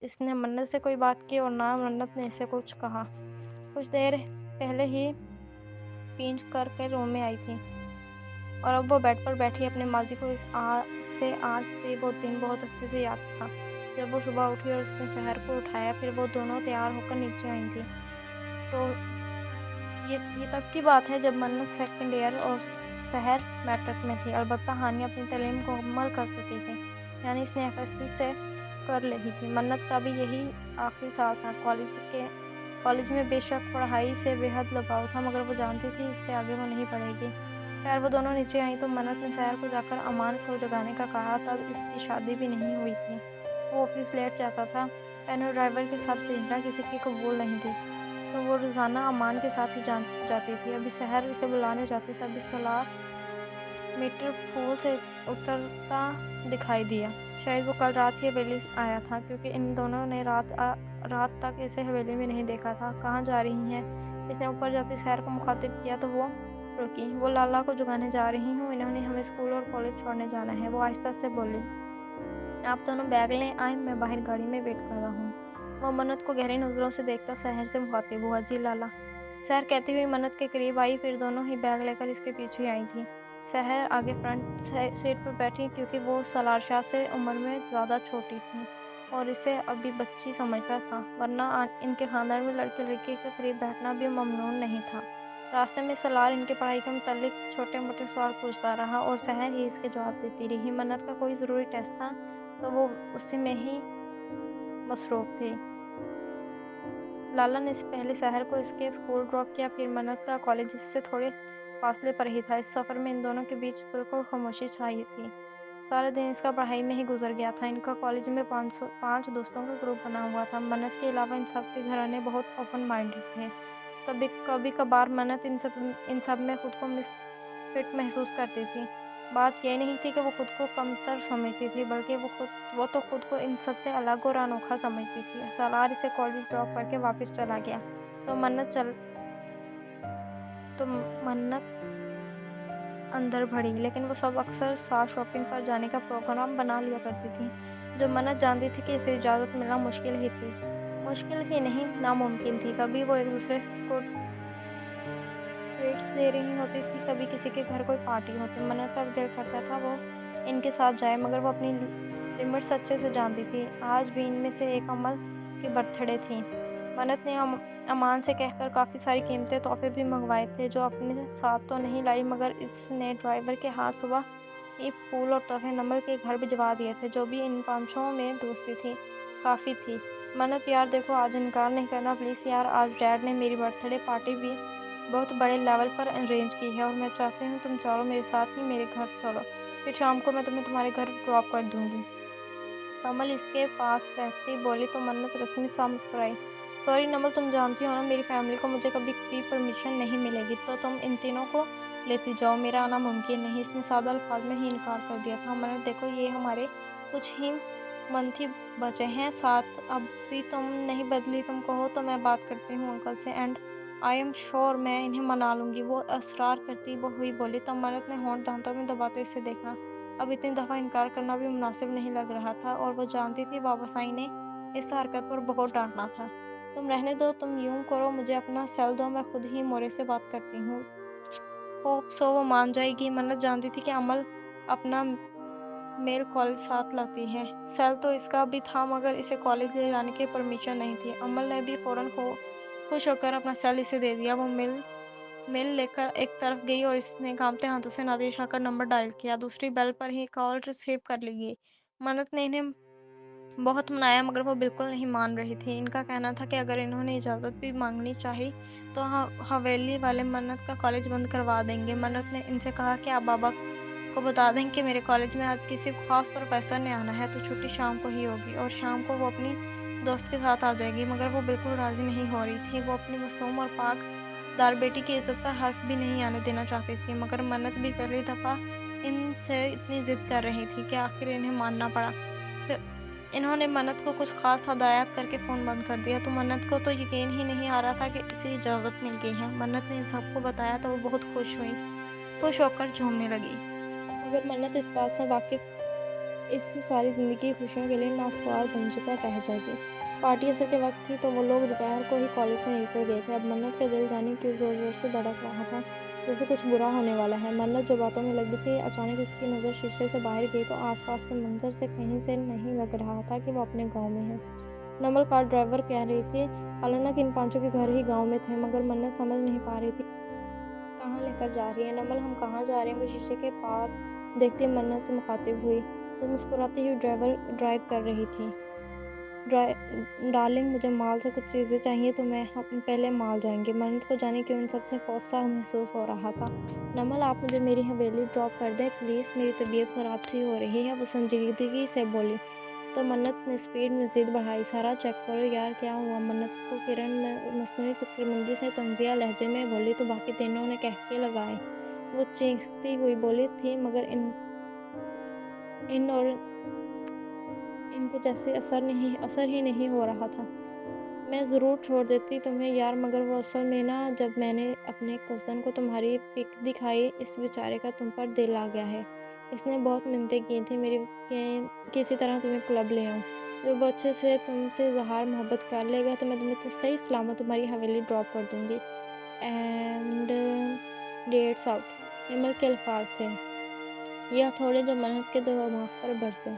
اس نے منت سے کوئی بات کی اور نہ منت نے اسے کچھ کہا۔ کچھ دیر پہلے ہی پینچ کر کے روم میں آئی تھی اور اب وہ بیڈ پر بیٹھی اپنے ماضی کو سے آج بھی وہ دن بہت اچھے سے یاد تھا جب وہ صبح اٹھی اور اس نے سحر کو اٹھایا، پھر وہ دونوں تیار ہو کر نیچے آئی تھی۔ تو یہ تب کی بات ہے جب منت سیکنڈ ایئر اور سحر میٹرک میں تھی۔ البتہ ہانیہ اپنی تعلیم کو مکمل کر چکی تھی، یعنی اس نے FSC سے کر لی تھی۔ منت کا بھی یہی آخری سال تھا کالج میں۔ بے شک پڑھائی سے بے حد لگاؤ تھا، مگر وہ جانتی تھی اس سے آگے وہ نہیں پڑھے گی۔ خیر وہ دونوں نیچے آئیں تو منت نے سحر کو جا کر امان کو جگانے کا کہا۔ تب اس کی شادی بھی نہیں ہوئی تھی، وہ آفس لیٹ جاتا تھا، پینو ڈرائیور کے ساتھ بھیجنا کسی کی قبول نہیں تھی، تو وہ روزانہ امان کے ساتھ ہی جاتی تھی۔ ابھی سحر اسے بلانے جاتی تبھی سولار میٹر پول سے اترتا دکھائی دیا۔ شاید وہ کل رات ہی حویلی آیا تھا، کیونکہ ان دونوں نے رات تک اسے حویلی میں نہیں دیکھا تھا۔ کہاں جا رہی ہیں؟ اس نے اوپر جاتی سحر کو مخاطب کیا تو وہ رکی۔ وہ لالا کو جگانے جا رہی ہوں، انہوں نے ہمیں اسکول اور کالج چھوڑنے جانا ہے، وہ آہستہ سے بولی۔ آپ دونوں بیگ لیں آئیں، میں باہر گاڑی میں ویٹ کر رہا ہوں۔ وہ منت کو گہری نظروں سے دیکھتا سحر سے مخاطب ہوا۔ جی لالا، سحر کہتی ہوئی منت کے قریب آئی، پھر دونوں ہی بیگ لے کر اس کے پیچھے آئی تھیں۔ سحر آگے فرنٹ سیٹ پر بیٹھی، کیونکہ وہ سالار شاہ سے عمر میں زیادہ چھوٹی تھی اور اسے ابھی بچی سمجھتا تھا، ورنہ ان کے خاندان میں لڑکے لڑکی کے قریب بیٹھنا بھی ممنوع نہیں تھا۔ راستے میں سالار ان کی پڑھائی کے متعلق چھوٹے موٹے سوال پوچھتا رہا اور سحر ہی اس کے جواب دیتی رہی۔ منت کا کوئی ضروری ٹیسٹ تھا تو وہ اسی میں ہی مصروف تھی۔ لالا نے پہلے سحر کو اس کے اسکول ڈراپ کیا، پھر منت کا کالج اس سے تھوڑے فاصلے پر ہی تھا۔ اس سفر میں ان دونوں کے بیچ بالکل خاموشی چھائی تھی۔ سارا دن اس کا پڑھائی میں ہی گزر گیا تھا۔ ان کا کالج میں 5 دوستوں کا گروپ بنا ہوا تھا۔ منت کے علاوہ ان سب کے گھرانے بہت اوپن مائنڈڈ تھے، تو کبھی کبھار منت ان سب میں خود کو مس فٹ محسوس کرتی تھی۔ بات یہ نہیں تھی کہ وہ خود کو کمتر سمجھتی تھی، بلکہ وہ تو خود کو ان سب سے الگ اور انوکھا سمجھتی تھی۔ سالار اسے کالج ڈراپ کر کے واپس چلا گیا تو منت اندر بڑھی، لیکن وہ سب اکثر ساتھ شاپنگ پر جانے کا پروگرام بنا لیا کرتی تھی، جو منت جانتی تھی کہ اسے اجازت ملنا مشکل ہی نہیں ناممکن تھی۔ کبھی وہ ایک دوسرے کو ٹریٹس دے رہی ہوتی تھی، کبھی کسی کے گھر کوئی پارٹی ہوتی۔ منت کا بھی دل کرتا تھا وہ ان کے ساتھ جائے، مگر وہ اپنی لمٹس اچھے سے جانتی تھی۔ آج بھی ان میں سے ایک امل کی برتھ ڈے تھی۔ منت نے امان سے کہہ کر کافی ساری قیمتی تحفے بھی منگوائے تھے، جو اپنے ساتھ تو نہیں لائی، مگر اس نے ڈرائیور کے ہاتھ صبح ہی پھول اور تحفے نمل کے گھر بھجوا دیے تھے۔ جو بھی ان پانچوں میں دوستی تھی کافی تھی۔ منت یار دیکھو، آج انکار نہیں کرنا پلیز یار، آج ڈیڈ نے میری برتھ ڈے پارٹی بھی بہت بڑے لیول پر ارینج کی ہے اور میں چاہتی ہوں تم چاروں میرے ساتھ ہی میرے گھر چلو، پھر شام کو میں تمہیں تمہارے گھر ڈراپ کر دوں گی۔ کمل اس کے پاس بیٹھتی بولی تو منت رسمی سا مسکرائی۔ سوری نمل، تم جانتی ہو نا میری فیملی کو مجھے کبھی پری پرمیشن نہیں ملے گی، تو تم ان تینوں کو لیتی جاؤ، میرا آنا ممکن نہیں۔ اس نے سادہ الفاظ میں ہی انکار کر دیا تھا۔ منت دیکھو، یہ ہمارے کچھ ہی منتھ ہی بچے ہیں ساتھ، اب بھی تم نہیں بدلی، تم کہو تو میں بات کرتی ہوں انکل سے، اینڈ آئی ایم شور میں انہیں منا لوں گی، وہ اصرار کرتی ہوئی بولی۔ تب منت نے ہونٹ دانتوں میں دباتے اسے دیکھا۔ اب اتنی دفعہ انکار کرنا بھی مناسب نہیں لگ رہا تھا اور وہ جانتی تھی بابا سائی نے اس حرکت پر بہت ڈانٹنا تھا۔ تم رہنے دو، تم یوں کرو مجھے اپنا سیل دو، میں خود ہی مورے سے بات کرتی ہوں۔ ہوپ سو وہ مان جائے گی۔ منت جانتی تھی کہ امل اپنا میل کالج ساتھ لاتی ہے۔ سیل تو اس کا بھی تھا، مگر اسے کالج لے جانے کی پرمیشن نہیں تھی۔ امل نے بھی فوراً خوش ہو کر اپنا سیل اسے دے دیا۔ وہ میل لے کر ایک طرف گئی اور اس نے کانپتے ہاتھوں سے نادر شاہ کا نمبر ڈائل کیا۔ دوسری بیل پر ہی کال ریسیو کر لی گئی۔ منت نے انہیں بہت منایا، مگر وہ بالکل نہیں مان رہی تھی۔ ان کا کہنا تھا کہ اگر انہوں نے اجازت بھی مانگنی چاہی تو حویلی والے منت کا کالج بند کروا دیں گے۔ منت نے ان سے کہا کہ آپ بابا کو بتا دیں کہ میرے کالج میں آج کسی خاص پروفیسر نے آنا ہے، تو چھٹی شام کو ہی ہوگی اور شام کو وہ اپنی دوست کے ساتھ آ جائے گی۔ مگر وہ بالکل راضی نہیں ہو رہی تھی۔ وہ اپنی معصوم اور پاک دار بیٹی کی عزت پر حرف بھی نہیں آنے دینا چاہتی تھی، مگر منت بھی پہلی دفعہ ان سے اتنی ضد کر رہی تھی کہ آخر انہیں ماننا پڑا۔ پھر انہوں نے منت کو کچھ خاص ہدایات کر کے فون بند کر دیا، تو منت کو تو یقین ہی نہیں آ رہا تھا کہ اسے اجازت مل گئی ہے۔ منت نے ان سب کو بتایا تو وہ بہت خوش ہو کر جھومنے لگی، مگر منت اس بات سے واقف اس کی ساری زندگی خوشیوں کے لیے ناسوار بن کر رہ جائے گی۔ پارٹی عصر کے وقت تھی تو وہ لوگ دوپہر کو ہی کالج سے نکل گئے تھے۔ اب منت کا دل جانے کیوں زور زور سے دھڑک رہا تھا، جیسے کچھ برا ہونے والا ہے۔ منت جو باتوں میں لگی تھی، اچانک اس کی نظر شیشے سے باہر گئی تو آس پاس کے منظر سے کہیں سے نہیں لگ رہا تھا کہ وہ اپنے گاؤں میں ہے۔ نمل کار ڈرائیور کہہ رہی تھی حالانکہ ان پانچوں کے گھر ہی گاؤں میں تھے، مگر منت سمجھ نہیں پا رہی تھی کہاں لے کر جا رہی ہے۔ نمل ہم کہاں جا رہے ہیں؟ وہ شیشے کے پار دیکھتی منت سے مخاطب ہوئی، جو مسکراتی ہوئی ڈرائیو کر رہی تھی۔ ڈارلنگ، مجھے مال سے کچھ چیزیں چاہیے تو ہم پہلے مال جائیں گے۔ منت کو جانے کیوں ان سب سے خوف سا محسوس ہو رہا تھا۔ نمل، آپ مجھے میری حویلی ڈراپ کر دیں پلیز، میری طبیعت خراب سی ہو رہی ہے، وہ سنجیدگی سے بولی۔ تو منت نے سپیڈ مزید بڑھائی۔ سارا چیک کرو یار، کیا ہوا؟ منت کو کرن مصنوعی فکرمندی سے طنزیہ لہجے میں بولی تو باقی تینوں نے قہقہے لگائے۔ وہ چیختی ہوئی بولی تھی مگر ان کو جیسے اثر ہی نہیں ہو رہا تھا۔ میں ضرور چھوڑ دیتی تمہیں یار، مگر وہ اصل میں نا، جب میں نے اپنے کزن کو تمہاری پک دکھائی، اس بیچارے کا تم پر دل آ گیا ہے۔ اس نے بہت منتیں کی تھیں میری کہ کسی طرح تمہیں کلب لے آؤں۔ جب وہ اچھے سے تم سے اظہار محبت کر لے گا تو میں تمہیں تو صحیح سلامت تمہاری حویلی ڈراپ کر دوں گی۔ اینڈ ڈیٹس آؤٹ، نمل کے الفاظ تھے، یہ ہتھوڑے جو منت کے دماغ پر برسے۔